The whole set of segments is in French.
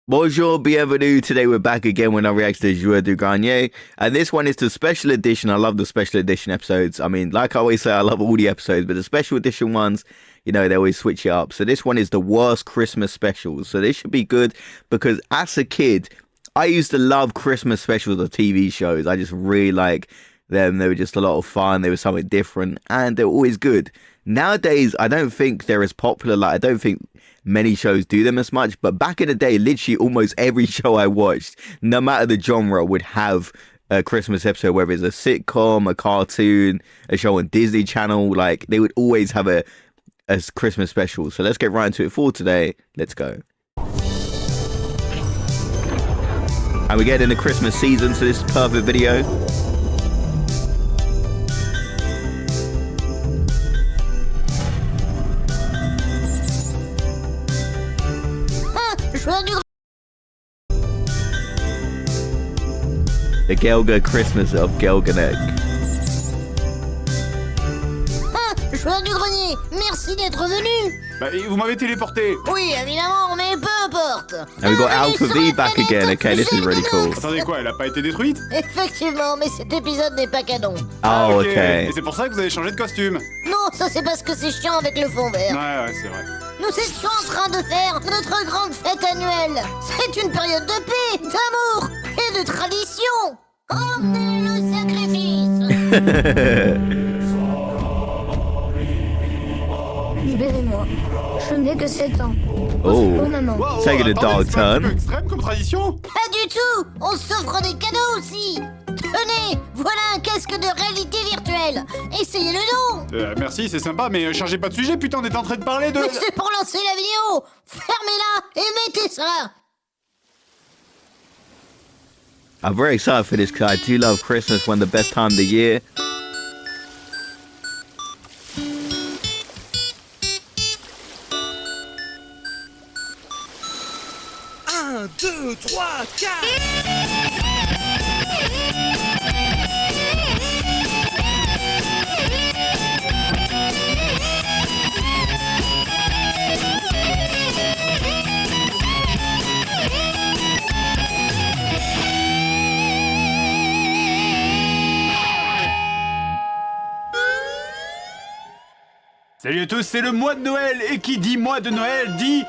Bonjour, bienvenue. Today we're back again when I react to Joueur du Grenier. And this one is the special edition. I love the special edition episodes. I mean, like I always say, I love all the episodes, but the special edition ones, you know, they always switch it up. So this one is the worst Christmas specials. So this should be good because as a kid, I used to love Christmas specials of TV shows. I just really like them. They were just a lot of fun. They were something different and they were always good. Nowadays, I don't think they're as popular. Like, I don't think many shows do them as much. But back in the day, literally almost every show I watched, no matter the genre, would have a Christmas episode, whether it's a sitcom, a cartoon, a show on Disney Channel. Like, they would always have a Christmas special. So let's get right into it for today. Let's go. And we get in the Christmas season, so this is perfect video. The Gelga Christmas of Gelganek. Joueur du grenier, merci d'être venu. Bah, vous m'avez téléporté. Oui, évidemment, mais peu importe. And we got Alpha V back again. Okay, this is really cool. Attendez quoi, elle a pas été détruite? Effectivement, mais cet épisode n'est pas canon. Oh, okay. Et c'est pour ça que vous avez changé de costume. Non, ça c'est parce que c'est chiant avec le fond vert. Ouais, c'est vrai. Nous étions en train de faire notre grande fête annuelle. C'est une période de paix, d'amour et de tradition. Emmenez le sacrifice. Libérez-moi. Je n'ai que 7 ans. Oh, maman. Wow, taking a dark attendez, c'est pas un turn. peu extrême comme tradition? Pas du tout. On s'offre des cadeaux aussi. Tenez, voilà un casque de réalité virtuelle. Essayez-le donc. Merci, c'est sympa, mais chargez pas de sujet, putain, on est en train de parler de... Mais c'est pour lancer la vidéo. Fermez-la et mettez ça. I'm very excited for this because I do love Christmas, one of the best time of the year. Un, deux, trois, quatre. Salut à tous, c'est le mois de Noël, et qui dit mois de Noël dit...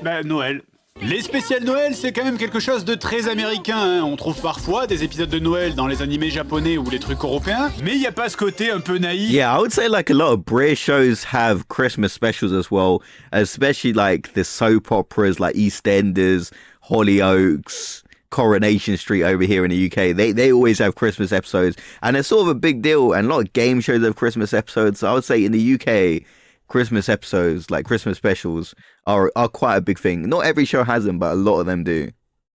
Bah, Noël. Les spéciales Noël, c'est quand même quelque chose de très américain, hein. On trouve parfois des épisodes de Noël dans les animés japonais ou les trucs européens, mais il n'y a pas ce côté un peu naïf. Yeah, I would say like a lot of British shows have Christmas specials as well, especially like the soap operas like EastEnders, Hollyoaks, Coronation Street over here in the UK. They always have Christmas episodes, and it's sort of a big deal. And a lot of game shows have Christmas episodes. So I would say in the UK, Christmas episodes, like Christmas specials, are quite a big thing. Not every show has them, but a lot of them do.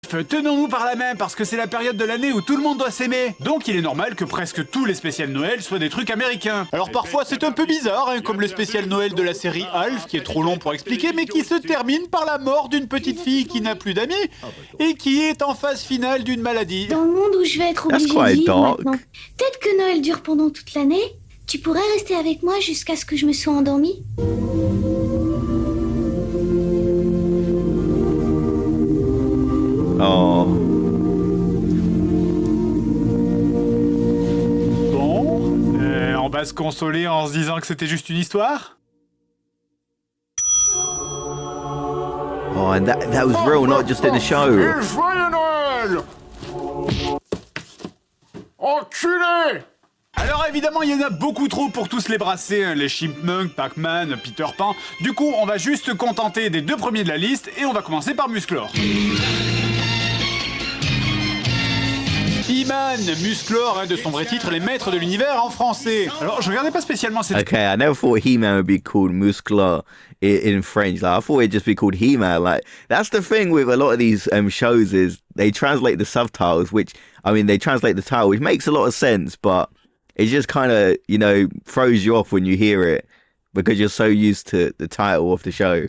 Tenons-nous par la main parce que c'est la période de l'année où tout le monde doit s'aimer. Donc il est normal que presque tous les spéciales Noël soient des trucs américains. Alors parfois c'est un peu bizarre, hein, comme le spécial Noël de la série Alf, qui est trop long pour expliquer, mais qui se termine par la mort d'une petite fille qui n'a plus d'amis et qui est en phase finale d'une maladie. Dans le monde où je vais être That's obligée de quite vivre dark. maintenant, peut-être que Noël dure pendant toute l'année. Tu pourrais rester avec moi jusqu'à ce que je me sois endormie? Oh, Bon, on va se consoler en se disant que c'était juste une histoire. oh, and that was real, not just in the show. Joyeux Noël! Enculé! Alors évidemment, il y en a beaucoup trop pour tous les brasser, hein, les Chipmunks, Pac-Man, Peter Pan. Du coup, on va juste se contenter des deux premiers de la liste et on va commencer par Musclor. He-Man, Musclor, hein, de son vrai titre, les maîtres de l'univers en français. Alors, je regardais pas spécialement cette... Okay, I never thought He-Man would be called Musclar in French. Like, I thought it'd just be called He-Man. Like, that's the thing with a lot of these shows is they translate the subtitles, which, I mean, they translate the title, which makes a lot of sense, but it just kind of, you know, throws you off when you hear it because you're so used to the title of the show.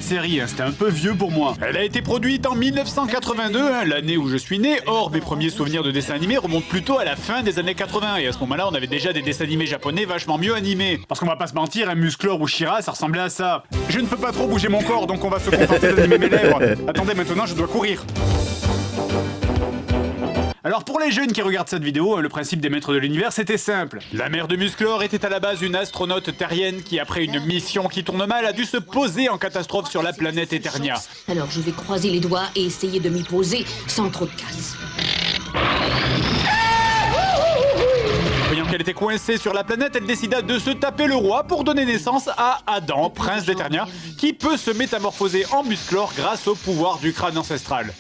série, hein, c'était un peu vieux pour moi. Elle a été produite en 1982, hein, l'année où je suis né. Or, mes premiers souvenirs de dessins animés remontent plutôt à la fin des années 80. Et à ce moment-là, on avait déjà des dessins animés japonais vachement mieux animés. Parce qu'on va pas se mentir, un Musclor ou She-Ra, ça ressemblait à ça. Je ne peux pas trop bouger mon corps, donc on va se contenter d'animer mes lèvres. Attendez, maintenant je dois courir. Alors pour les jeunes qui regardent cette vidéo, le principe des maîtres de l'univers c'était simple. La mère de Musclor était à la base une astronaute terrienne qui après une mission qui tourne mal a dû se poser en catastrophe sur la planète Eternia. Alors je vais croiser les doigts et essayer de m'y poser sans trop de casse. Voyant qu'elle était coincée sur la planète, elle décida de se taper le roi pour donner naissance à Adam, prince d'Eternia, qui peut se métamorphoser en Musclor grâce au pouvoir du crâne ancestral.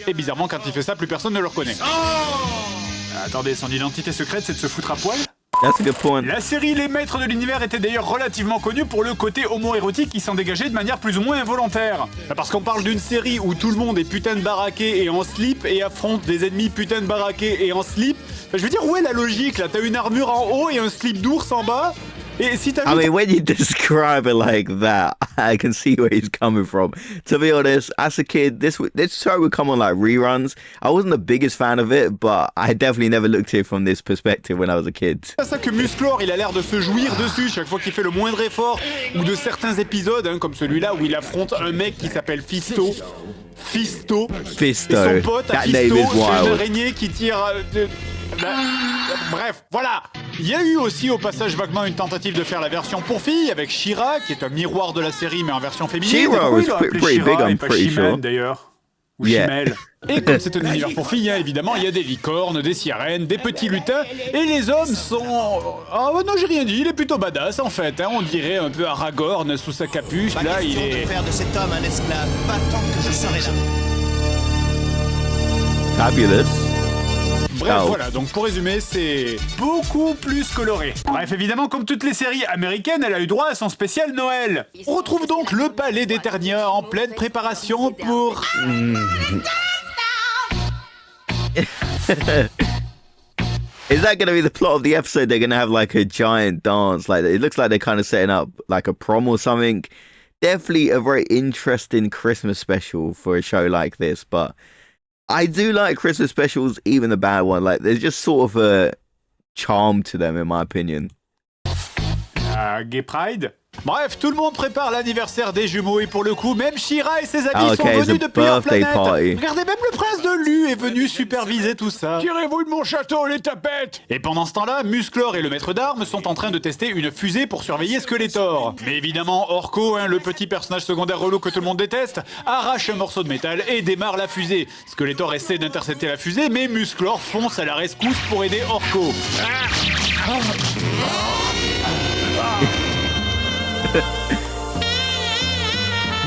Et bizarrement, quand il fait ça, plus personne ne le reconnaît. Attendez, son identité secrète, c'est de se foutre à poil? That's a good point. La série Les Maîtres de l'Univers était d'ailleurs relativement connue pour le côté homo-érotique qui s'en dégageait de manière plus ou moins involontaire. Parce qu'on parle d'une série où tout le monde est putain de baraqué et en slip et affronte des ennemis putain de baraqués et en slip. Je veux dire, où est la logique là? T'as une armure en haut et un slip d'ours en bas? Et si t'as I mean, when you describe it like that, I can see where he's coming from. To be honest, as a kid, this show would come on like reruns. I wasn't the biggest fan of it, but I definitely never looked at it from this perspective when I was a kid. c'est ça que Musclor, il a l'air de se jouir dessus chaque fois qu'il fait le moindre effort, ou de certains épisodes, hein, comme celui-là où il affronte un mec qui s'appelle Fisto. Fisto. Fisto. Et son pote à That Fisto, name is c'est une wild. araignée qui tire... Bref, voilà. Il y a eu aussi au passage vaguement une tentative de faire la version pour filles avec She-Ra, qui est un miroir de la série mais en version féminine. She-Ra Pourquoi was ils l'ont appelé pretty She-Ra big, et I'm pas pretty She-Man, sure. d'ailleurs. Ou Yeah. She-Mel. Et comme c'est un univers pour filles, hein, évidemment, il y a des licornes, des sirènes, des petits lutins, et les hommes sont... Ah non, j'ai rien dit, il est plutôt badass en fait, hein, on dirait un peu Aragorn sous sa capuche, Pas là il question est... de faire de cet homme un esclave, pas tant que je serai là. Fabulous. Bref, Oh. voilà, donc pour résumer, c'est beaucoup plus coloré. Bref, évidemment, comme toutes les séries américaines, elle a eu droit à son spécial Noël. On retrouve donc le palais d'Eternia en pleine préparation pour... Is that going to be the plot of the episode? They're going to have like a giant dance. Like it looks like they're kind of setting up like a prom or something. Definitely a very interesting Christmas special for a show like this. But I do like Christmas specials, even the bad one. Like there's just sort of a charm to them, in my opinion. Gay Pride. Bref, tout le monde prépare l'anniversaire des jumeaux et pour le coup, même She-Ra et ses amis Ah, ok, sont venus the depuis leur birthday planète. party. Regardez, même le prince de Lu est venu superviser tout ça. Tirez-vous de mon château, les tapettes! Et pendant ce temps-là, Musclor et le maître d'armes sont en train de tester une fusée pour surveiller Skeletor. Mais évidemment, Orko, hein, le petit personnage secondaire relou que tout le monde déteste, arrache un morceau de métal et démarre la fusée. Skeletor essaie d'intercepter la fusée, mais Musclor fonce à la rescousse pour aider Orko.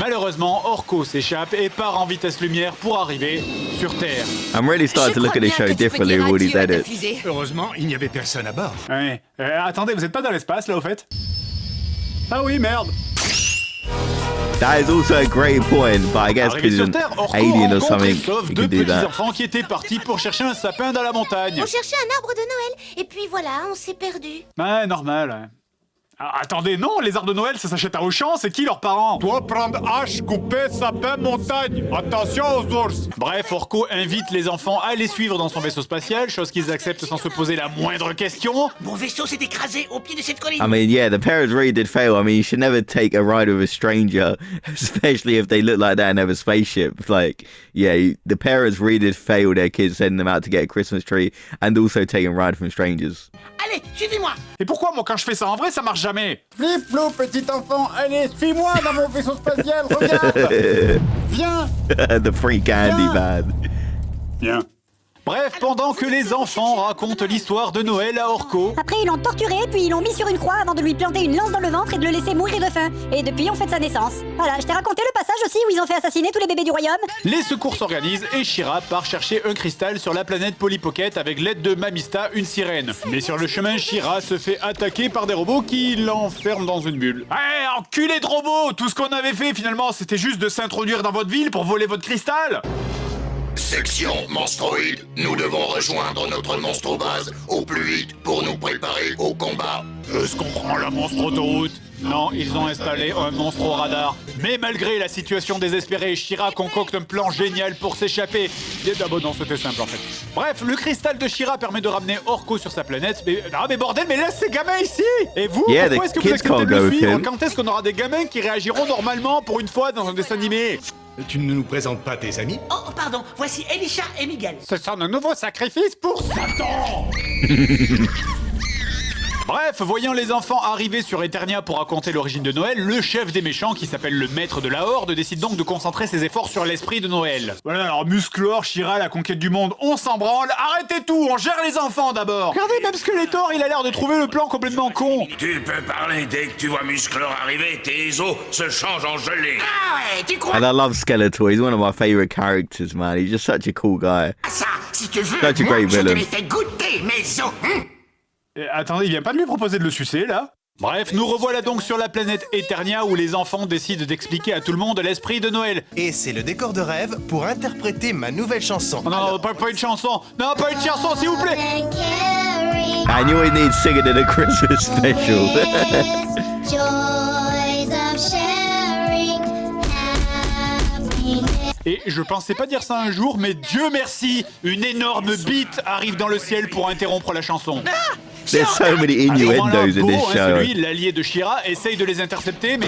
Malheureusement, Orko s'échappe et part en vitesse lumière pour arriver sur Terre. I'm really starting to look at this show differently with all these edits. Heureusement, il n'y avait personne à bord. Ouais. Attendez, vous êtes pas dans l'espace là au fait? Ah oui, merde. That is also a great point, but I guess Arrivé because sur he's Terre, an Orko alien or rencontre something, et sauve he deux can do that. petits-enfants qui étaient partis pour chercher un sapin dans la montagne. On cherchait un arbre de Noël, et puis voilà, on s'est perdu. Ouais, normal, ouais. Ah, attendez, non, les arbres de Noël, ça s'achète à Auchan, c'est qui leurs parents? Dois prendre hache, couper, sapin, montagne. Attention aux ours. Bref, Orko invite les enfants à les suivre dans son vaisseau spatial, chose qu'ils acceptent sans se poser la moindre question. Mon vaisseau s'est écrasé au pied de cette colline. I mean, yeah, the parents really did fail. I mean, you should never take a ride with a stranger, especially if they look like that and have a spaceship. Like, yeah, the parents really did fail their kids, sending them out to get a Christmas tree and also taking a ride from strangers. Allez, suivez-moi. Et pourquoi, moi, quand je fais ça en vrai, ça marche jamais? Flip-flou, petit enfant, allez, suis-moi dans mon vaisseau spatial, regarde. Viens. The free candy, man. Viens. Bref, pendant que les enfants racontent l'histoire de Noël à Orko, Après, ils l'ont torturé, puis ils l'ont mis sur une croix avant de lui planter une lance dans le ventre et de le laisser mourir de faim. Et depuis, on fête sa naissance. Voilà, je t'ai raconté le passage aussi où ils ont fait assassiner tous les bébés du royaume. les secours s'organisent et She-Ra part chercher un cristal sur la planète Polly Pocket avec l'aide de Mamista, une sirène. Mais sur le chemin, She-Ra se fait attaquer par des robots qui l'enferment dans une bulle. Eh, enculé de robots! Tout ce qu'on avait fait finalement, c'était juste de s'introduire dans votre ville pour voler votre cristal! Section monstroïde, nous devons rejoindre notre monstre base au plus vite pour nous préparer au combat. Est-ce qu'on prend la monstre autoroute? Non, ils ont installé un monstre au radar. Mais malgré la situation désespérée, She-Ra concocte un plan génial pour s'échapper. Ah bon, non, c'était simple en fait. Bref, le cristal de She-Ra permet de ramener Orko sur sa planète. Mais, non, mais bordel, mais laisse ces gamins ici! Et vous, Yeah, pourquoi the est-ce que vous kids acceptez can't de go le with suivre? him. Quand est-ce qu'on aura des gamins qui réagiront normalement pour une fois dans un dessin animé? Tu ne nous présentes pas tes amis? Oh, pardon, voici Elisha et Miguel. Ce sont de nouveaux sacrifices pour Satan! Bref, voyant les enfants arriver sur Eternia pour raconter l'origine de Noël, le chef des méchants, qui s'appelle le maître de la Horde, décide donc de concentrer ses efforts sur l'esprit de Noël. Voilà, alors Musclor, She-Ra, la conquête du monde, on s'en branle, arrêtez tout, on gère les enfants d'abord. Regardez, même Skeletor, il a l'air de trouver le plan complètement con. Tu peux parler dès que tu vois Musclor arriver, tes os se changent en gelée. Ah ouais, tu crois And I love Skeletor. He's one of my favorite characters, man. He's just such a cool guy. ça? Si tu veux, Such a moi, great je te villain. les fais goûter, mes os. Attendez, il vient pas de lui proposer de le sucer, là? Bref, nous revoilà donc sur la planète Eternia où les enfants décident d'expliquer à tout le monde l'esprit de Noël. Et c'est le décor de rêve pour interpréter ma nouvelle chanson. Oh non, pas une chanson. Non, pas une chanson, s'il vous plaît. And you always need singing in a Christmas special. Et je pensais pas dire ça un jour, mais Dieu merci, une énorme bite arrive dans le ciel pour interrompre la chanson. There's so many À ce moment-là, innuendos in Bo, this hein, show. celui, l'allié de She-Ra, essaye de les intercepter, mais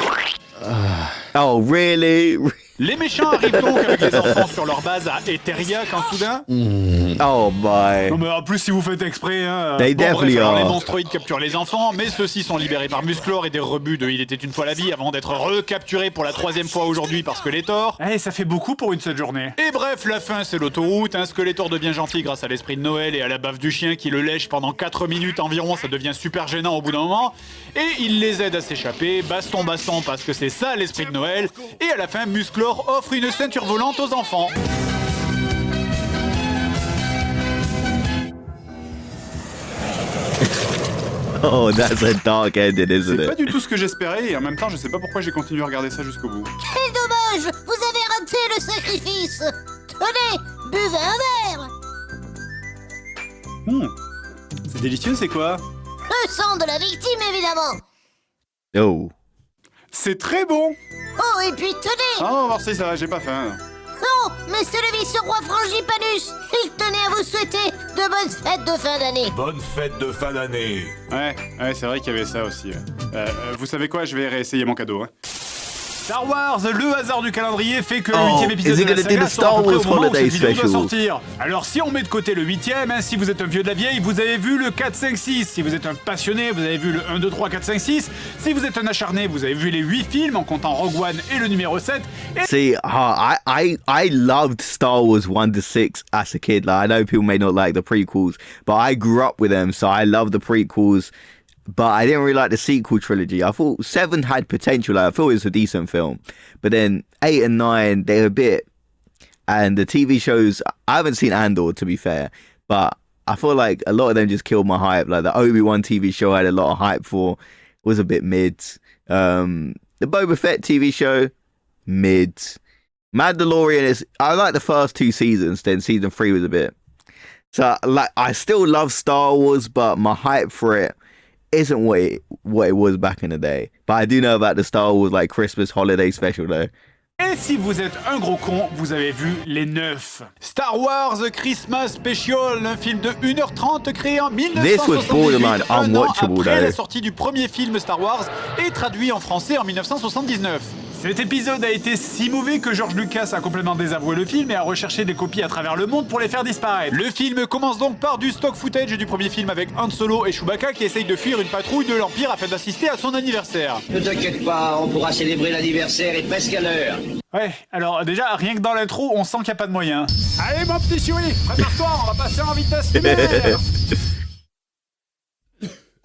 Oh, really? les méchants arrivent donc avec les enfants sur leur base à Eteria quand soudain... Oh my. Non mais en plus si vous faites exprès, hein... They definitely alors, les are. monstroïdes capturent les enfants, mais ceux-ci sont libérés par Musclor et des rebuts de Il était une fois la vie avant d'être recapturés pour la 3e fois aujourd'hui par Skeletor. Eh, ça fait beaucoup pour une seule journée. Et bref, la fin c'est l'autoroute, hein. Skeletor devient gentil grâce à l'esprit de Noël et à la baffe du chien qui le lèche pendant 4 minutes environ, ça devient super gênant au bout d'un moment. Et il les aide à s'échapper, baston parce que c'est ça l'esprit de Noël. Et à la fin, Musclor offre une ceinture volante aux enfants. Oh, that's a dark ending, isn't C'est pas it? du tout ce que j'espérais et en même temps je sais pas pourquoi j'ai continué à regarder ça jusqu'au bout. Quel dommage! Vous avez raté le sacrifice! Tenez, buvez un verre! C'est délicieux, c'est quoi? Le sang de la victime, évidemment! Oh. C'est très bon. Oh, et puis tenez! Ah non, merci, ça va, j'ai pas faim. Non, mais c'est le vice-roi Frangipanus! Il tenait à vous souhaiter de bonnes fêtes de fin d'année! Bonne fête de fin d'année. Ouais, c'est vrai qu'il y avait ça aussi. Vous savez quoi, je vais réessayer mon cadeau. Hein. Star Wars, le hasard du calendrier fait que le 8e épisode is he de la gonna do saga the sort à Star peu près Wars au moment où Holiday cette vidéo doit Special? sortir. Alors si on met de côté le 8e, hein, si vous êtes un vieux de la vieille, vous avez vu le 4, 5, 6. Si vous êtes un passionné, vous avez vu le 1, 2, 3, 4, 5, 6. Si vous êtes un acharné, vous avez vu les 8 films en comptant Rogue One et le numéro 7. Et See, I loved Star Wars 1 to 6 as a kid. Like, I know people may not like the prequels, but I grew up with them, so I love the prequels. But I didn't really like the sequel trilogy. I thought 7 had potential. Like, I thought it was a decent film. But then 8 and 9, they're a bit... And the TV shows... I haven't seen Andor, to be fair. But I feel like a lot of them just killed my hype. Like, the Obi-Wan TV show I had a lot of hype for. Was a bit mid. The Boba Fett TV show, mid. Mandalorian is... I like the first 2 seasons. Then season 3 was a bit... So, like, I still love Star Wars, but my hype for it isn't what it was back in the day. But I do know about the Star Wars like Christmas holiday special though. Et si vous êtes un gros con, vous avez vu les 9. Star Wars Christmas Special, un film de 1h30 créé en 1978, borderline un an unwatchable, après though. la sortie du premier film Star Wars et traduit en français en 1979. Cet épisode a été si mauvais que George Lucas a complètement désavoué le film et a recherché des copies à travers le monde pour les faire disparaître. Le film commence donc par du stock footage du premier film avec Han Solo et Chewbacca qui essayent de fuir une patrouille de l'Empire afin d'assister à son anniversaire. Ne t'inquiète pas, on pourra célébrer l'anniversaire et presque à l'heure. Ouais, alors déjà, rien que dans l'intro, on sent qu'il n'y a pas de moyens. Allez mon petit Chewie, prépare-toi, on va passer en vitesse lumière.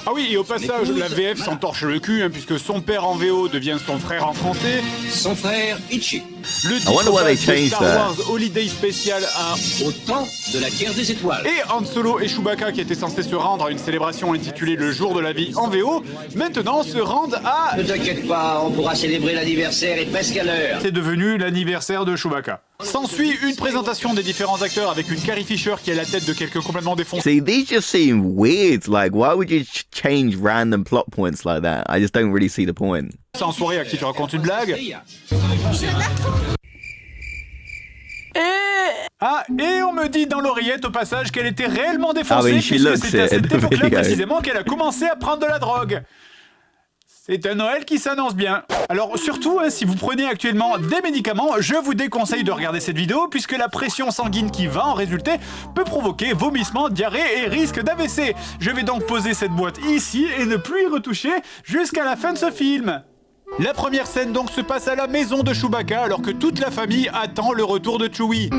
Ah oui, et au passage, la VF s'entorche le cul, hein, puisque son père en VO devient son frère en français. Son frère, Ichi. Le I wonder why they titre passe de changed Star that. Wars Holiday Special à Au temps de la guerre des étoiles. Et Han Solo et Chewbacca qui étaient censés se rendre à une célébration intitulée Le Jour de la Vie en VO, maintenant se rendent à... Ne t'inquiète pas, on pourra célébrer l'anniversaire et presque à l'heure. C'est devenu l'anniversaire de Chewbacca. S'ensuit une présentation des différents acteurs avec une Carrie Fisher qui est à la tête de quelques complètement défoncés. See, these just seem weird. Like, why would you change random plot points like that? I just don't really see the point. C'est en soirée à qui tu racontes une blague. Et on me dit dans l'oreillette au passage qu'elle était réellement défoncée, Ah, she puisque looks c'est à it in cette the époque-là video. précisément qu'elle a commencé à prendre de la drogue. C'est un Noël qui s'annonce bien. Alors surtout, si vous prenez actuellement des médicaments, je vous déconseille de regarder cette vidéo puisque la pression sanguine qui va en résulter peut provoquer vomissements, diarrhée et risque d'AVC. Je vais donc poser cette boîte ici et ne plus y retoucher jusqu'à la fin de ce film. La première scène donc se passe à la maison de Chewbacca alors que toute la famille attend le retour de Chewie.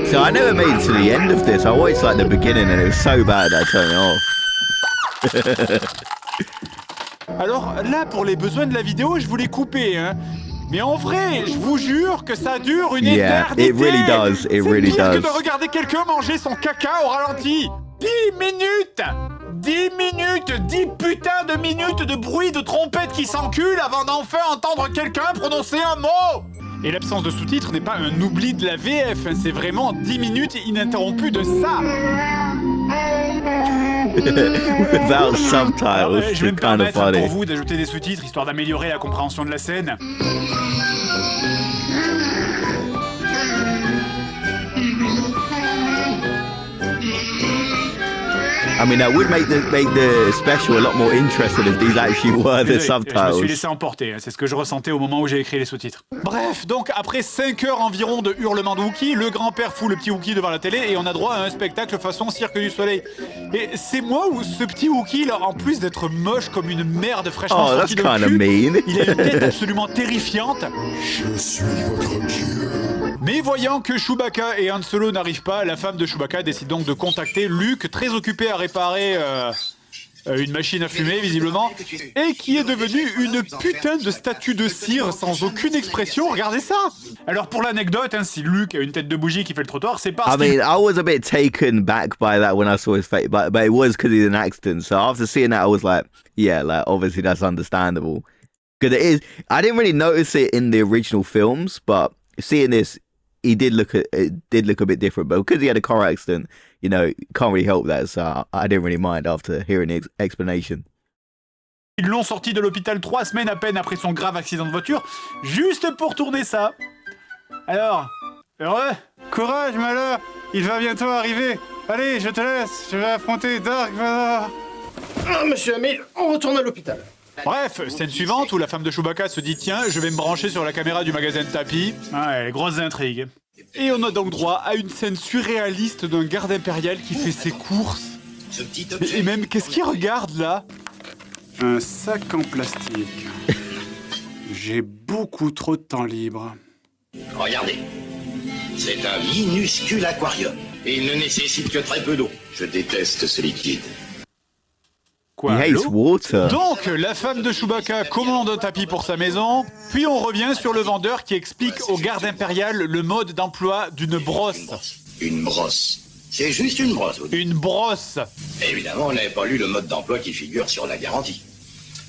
So I never made it to the end of this. I watched like the beginning and it was so bad I turned it off. Alors là, pour les besoins de la vidéo, je voulais couper, hein. Mais en vrai, je vous jure que ça dure une éternité. it really does. It really C'est pire que does. de regarder quelqu'un manger son caca au ralenti. 10 minutes 10 minutes 10 putains de minutes de bruit de trompette qui s'encule avant d'enfin entendre quelqu'un prononcer un mot. Et l'absence de sous-titres n'est pas un oubli de la VF, hein, c'est vraiment 10 minutes ininterrompues de ça. Without subtitles, Je vais me it's kind of permettre pour funny. vous d'ajouter des sous-titres histoire d'améliorer la compréhension de la scène. I mean, that would make the special a lot more interesting if these actually were the Désolé, je me suis subtitles. laissé emporter, c'est ce que je ressentais au moment où j'ai écrit les sous-titres. Bref, donc après 5 heures environ de hurlements de Wookie, le grand-père fout le petit Wookie devant la télé et on a droit à un spectacle façon Cirque du Soleil. Et c'est moi où ce petit Wookie, là, en plus d'être moche comme une merde fraîchement Oh, that's sortie de kind of cul, mean. il a une tête absolument terrifiante. Je suis votre dieu. Mais voyant que Chewbacca et Han Solo n'arrivent pas, la femme de Chewbacca décide donc de contacter Luke, très occupé à réparer une machine à fumer, visiblement, et qui est devenue une putain de statue de cire sans aucune expression. Regardez ça! Alors pour l'anecdote, hein, si Luke a une tête de bougie qui fait le trottoir, c'est parce I mean, I was a bit taken back by that when I saw his face, but it was because he's an accident. So after seeing that, I was like, yeah, like obviously that's understandable. Because it is. I didn't really notice it in the original films, but seeing this, it did look a bit different. But because he had a car accident, you know, can't really help that. So I didn't really mind after hearing the explanation. Ils l'ont sorti de l'hôpital 3 semaines à peine après son grave accident de voiture, juste pour tourner ça. Alors, heureux? Courage, malheur, il va bientôt arriver. Allez, je te laisse, je vais affronter Dark Vador. Ah, monsieur Hamill, on retourne à l'hôpital. Bref, scène suivante où la femme de Chewbacca se dit tiens, je vais me brancher sur la caméra du magasin de tapis. Ouais, grosses intrigues. Et on a donc droit à une scène surréaliste d'un garde impérial qui fait ses courses. Et même, qu'est-ce qu'il regarde là? Un sac en plastique. J'ai beaucoup trop de temps libre. Regardez, c'est un minuscule aquarium. Et il ne nécessite que très peu d'eau. Je déteste ce liquide. Quoi, He hates l'eau? water. Donc, la femme de Chewbacca commande un tapis pour sa maison, puis on revient sur le vendeur qui explique au garde impérial le mode d'emploi d'une brosse. Une brosse. C'est juste une brosse. Une brosse. Évidemment, on n'avait pas lu le mode d'emploi qui figure sur la garantie.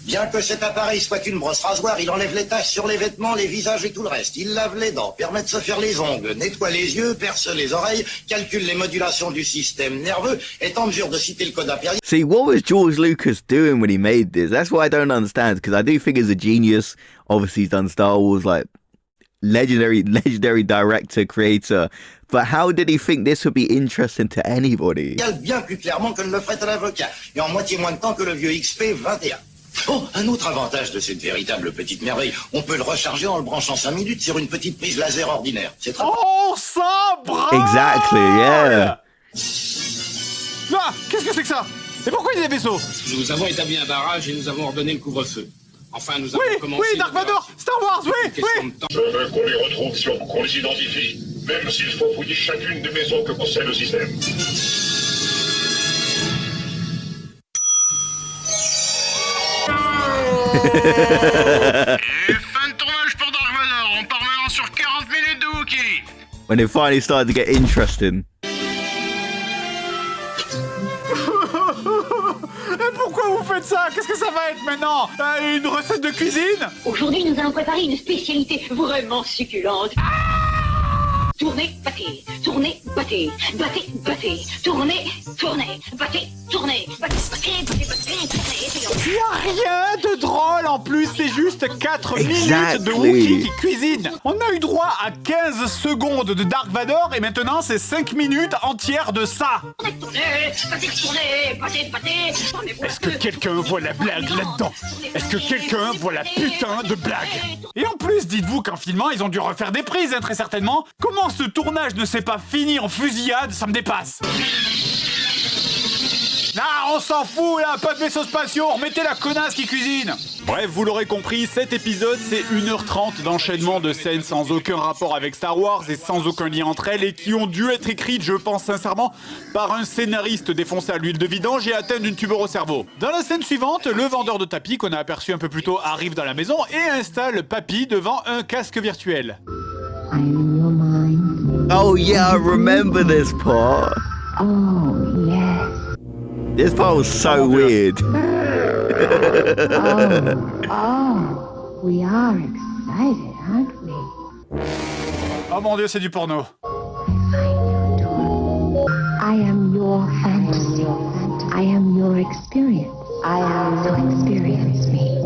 Bien que cet appareil soit une brosse rasoir, il enlève les taches sur les vêtements, les visages et tout le reste. Il lave les dents, permet de se faire les ongles, nettoie les yeux, perce les oreilles, calcule les modulations du système nerveux, est en mesure de citer le code impérial. See, what was George Lucas doing when he made this? That's what I don't understand, because I do think he's a genius. Obviously, he's done Star Wars, like, legendary director, creator. But how did he think this would be interesting to anybody? Bien plus clairement que ne le ferait un avocat, et en moitié moins de temps que le vieux XP 21. Oh, un autre avantage de cette véritable petite merveille, on peut le recharger en le branchant 5 minutes sur une petite prise laser ordinaire. C'est très... Oh, ça branle! Exactly, yeah. Ah, qu'est-ce que c'est que ça? Et pourquoi il y a des vaisseaux? Nous avons établi un barrage et nous avons ordonné le couvre-feu. Enfin, nous avons commencé... Oui, Dark Vador, Star Wars, oui. Je veux qu'on les retrouve si on qu'on les identifie. même s'il faut fouiller chacune des maisons que possède le système. Et fin de tournage pour Dark Vador, on part maintenant sur 40 minutes de Wookiee. When it finally started to get interesting. Pourquoi vous faites ça? Qu'est-ce que ça va être maintenant? Une recette de cuisine? Aujourd'hui, nous allons préparer une spécialité vraiment succulente. Tournez, battez, tournez, battez, battez, battez, tournez, tournez, battez, tournez, battez, battez, battez, battez, tournez. Il n'y a rien de drôle en plus, c'est juste 4 minutes de Exactly. Wookiee qui cuisine. On a eu droit à 15 secondes de Dark Vador et maintenant c'est 5 minutes entières de ça. Tournez, battez, tournez, battez, battez, tournez. Est-ce que quelqu'un voit la blague là-dedans? Est-ce que quelqu'un voit la putain de blague? Et en plus, dites-vous qu'en filmant, ils ont dû refaire des prises, hein, très certainement. Comment ce tournage ne s'est pas fini en fusillade, ça me dépasse. Ah, on s'en fout là, pas de vaisseaux spatiaux, remettez la connasse qui cuisine. Bref, vous l'aurez compris, cet épisode c'est 1h30 d'enchaînement de scènes sans aucun rapport avec Star Wars et sans aucun lien entre elles et qui ont dû être écrites, je pense sincèrement, par un scénariste défoncé à l'huile de vidange et atteint d'une tumeur au cerveau. Dans la scène suivante, le vendeur de tapis qu'on a aperçu un peu plus tôt arrive dans la maison et installe Papy devant un casque virtuel. Oh yeah, I remember this part. Oh, yes. This part was so weird. Oh, we are excited, aren't we? Oh mon dieu, c'est du porno. I am your fantasy. I am your experience. I am so experience me.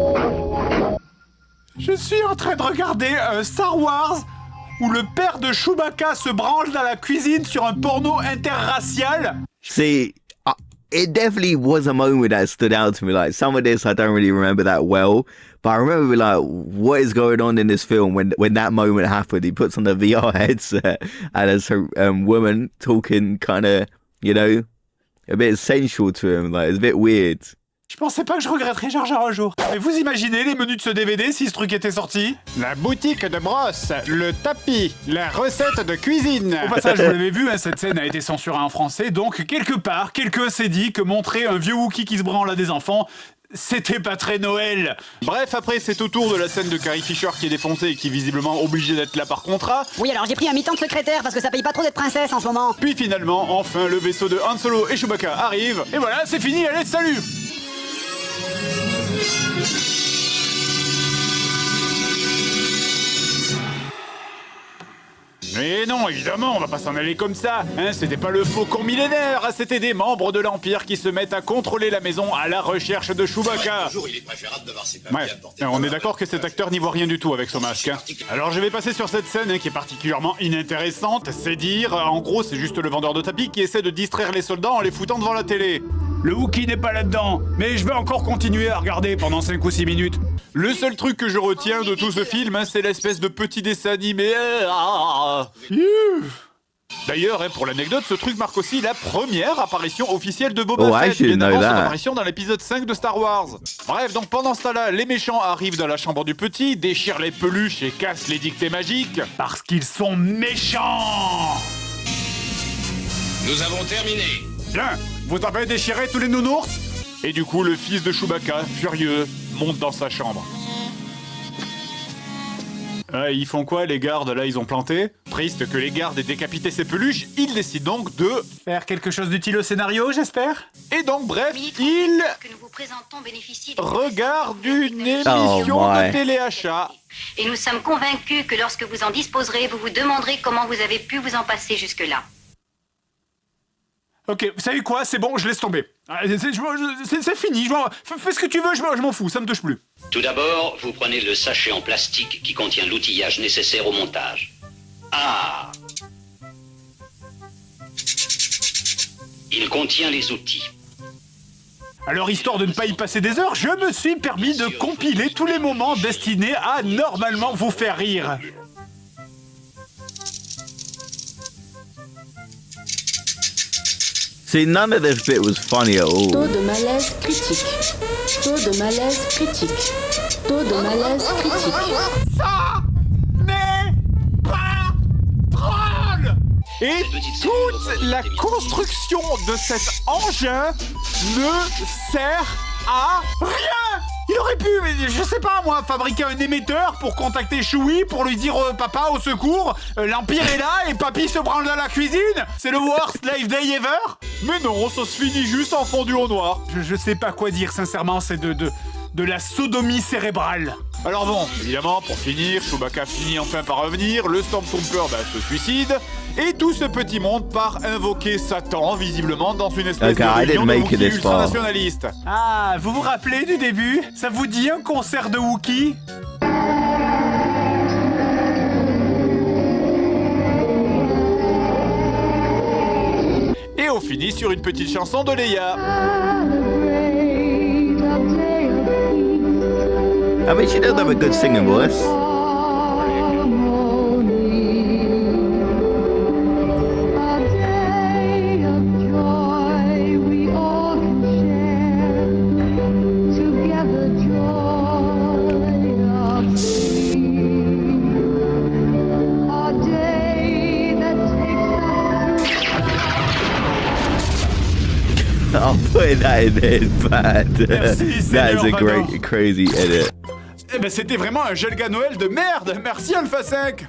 Je suis en train de regarder Star Wars où le père de Chewbacca se branle dans la cuisine sur un porno interracial. See, it definitely was a moment that stood out to me. Like, some of this I don't really remember that well, but I remember like what is going on in this film when that moment happened. He puts on the VR headset and there's a woman talking kind of, you know, a bit sensual to him. Like, it's a bit weird. Je pensais pas que je regretterais Jar Jar un jour. Mais vous imaginez les menus de ce DVD si ce truc était sorti? La boutique de brosse, le tapis, la recette de cuisine. Au passage, vous l'avez vu, hein, cette scène a été censurée en français, donc quelque part, quelqu'un s'est dit que montrer un vieux Wookiee qui se branle à des enfants, c'était pas très Noël. Bref, après c'est au tour de la scène de Carrie Fisher qui est défoncée et qui est visiblement obligée d'être là par contrat. Oui, alors j'ai pris un mi-temps de secrétaire parce que ça paye pas trop d'être princesse en ce moment. Puis finalement, enfin, le vaisseau de Han Solo et Chewbacca arrive. Et voilà, c'est fini, allez, salut! Mais non, évidemment, on va pas s'en aller comme ça, hein, c'était pas le faucon millénaire, c'était des membres de l'Empire qui se mettent à contrôler la maison à la recherche de Chewbacca. Ouais, on est d'accord que cet acteur n'y voit rien du tout avec son masque. Hein. Alors je vais passer sur cette scène hein, qui est particulièrement inintéressante, c'est dire, en gros c'est juste le vendeur de tapis qui essaie de distraire les soldats en les foutant devant la télé. Le Wookiee n'est pas là-dedans, mais je vais encore continuer à regarder pendant 5 ou 6 minutes. Le seul truc que je retiens de tout ce film, hein, c'est l'espèce de petit dessin animé. D'ailleurs, hein, pour l'anecdote, ce truc marque aussi la première apparition officielle de Boba Fett, bien avant son apparition dans l'épisode 5 de Star Wars. Bref, donc pendant ce temps-là, les méchants arrivent dans la chambre du petit, déchirent les peluches et cassent les dictées magiques, parce qu'ils sont méchants. Nous avons terminé. Bien, vous avez déchiré tous les nounours? Et du coup, le fils de Chewbacca, furieux, monte dans sa chambre. Ils font quoi les gardes là, ils ont planté? Triste que les gardes aient décapité ces peluches, ils décident donc de... faire quelque chose d'utile au scénario, j'espère? Et donc bref, ils... regardent une émission de téléachat. Et nous sommes convaincus que lorsque vous en disposerez, vous vous demanderez comment vous avez pu vous en passer jusque-là. Ok, vous savez quoi? C'est bon, je laisse tomber. C'est fini, fais ce que tu veux, je m'en fous, ça me touche plus. Tout d'abord, vous prenez le sachet en plastique qui contient l'outillage nécessaire au montage. Ah! Il contient les outils. Alors, histoire de ne pas y passer des heures, je me suis permis de compiler tous les moments destinés à normalement vous faire rire. See, none of this bit was funny at all. Taux de malaise critique. Taux de malaise critique. Taux de malaise critique. Ça n'est pas drôle! Et toute la construction de cet engin ne sert à rien. Il aurait pu, je sais pas moi, fabriquer un émetteur pour contacter Chewie, pour lui dire papa au secours, l'Empire est là et papy se branle dans la cuisine. C'est le worst life day ever. Mais non, ça se finit juste en fondu au noir. Je sais pas quoi dire sincèrement, c'est de la sodomie cérébrale. Alors bon, évidemment, pour finir, Chewbacca finit enfin par revenir, le Stormtrooper se suicide, et tout ce petit monde part invoquer Satan, visiblement dans une espèce de réunion de Wookiees ultranationalistes. Ah, vous vous rappelez du début? Ça vous dit un concert de Wookiees? Et on finit sur une petite chanson de Leia. I mean, she does have a good singing voice. I'll put that in there, it's bad. That is a great, crazy edit. Eh ben c'était vraiment un Gelga Noël de merde. Merci Alpha 5. De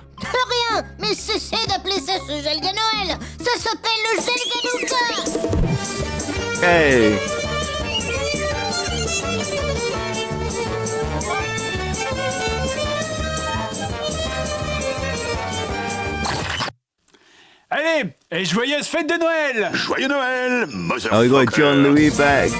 rien, mais cessez d'appeler ça ce Gelga Noël. Ça s'appelle le Gelga Nouka. Hey. Allez, et joyeuse fête de Noël. Joyeux Noël, Oh, we got John Louis back.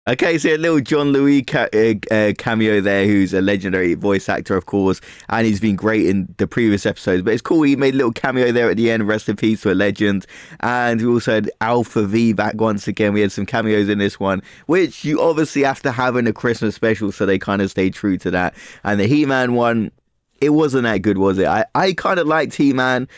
Okay, so a little John Louis cameo there, who's a legendary voice actor, of course, and he's been great in the previous episodes. But it's cool, he made a little cameo there at the end, rest in peace to a legend. And we also had Alpha V back once again. We had some cameos in this one, which you obviously have to have in a Christmas special, so they kind of stayed true to that. And the He-Man one, it wasn't that good, was it? I kind of liked He-Man.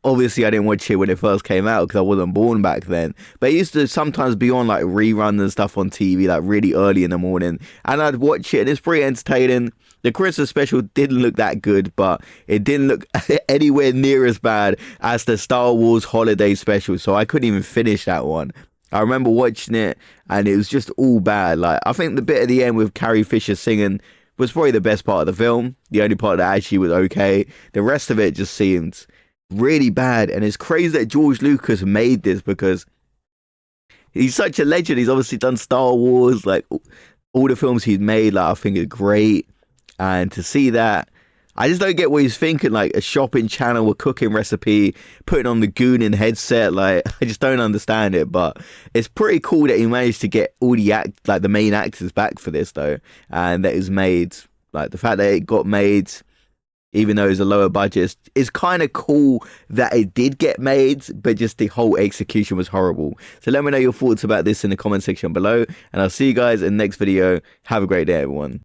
Obviously, I didn't watch it when it first came out because I wasn't born back then. But it used to sometimes be on like reruns and stuff on TV, like really early in the morning. And I'd watch it and it's pretty entertaining. The Christmas special didn't look that good, but it didn't look anywhere near as bad as the Star Wars holiday special. So I couldn't even finish that one. I remember watching it and it was just all bad. Like, I think the bit at the end with Carrie Fisher singing was probably the best part of the film. The only part that actually was okay. The rest of it just seemed really bad. And it's crazy that George Lucas made this because he's such a legend. He's obviously done Star Wars, like all the films he's made, like I think are great. And to see that, I just don't get what he's thinking, like a shopping channel, a cooking recipe, putting on the Goonin headset, like I just don't understand it. But it's pretty cool that he managed to get all the main actors back for this though, and that it was made, like the fact that it got made even though it was a lower budget, it's kind of cool that it did get made, but just the whole execution was horrible. So let me know your thoughts about this in the comment section below, and I'll see you guys in the next video. Have a great day, everyone.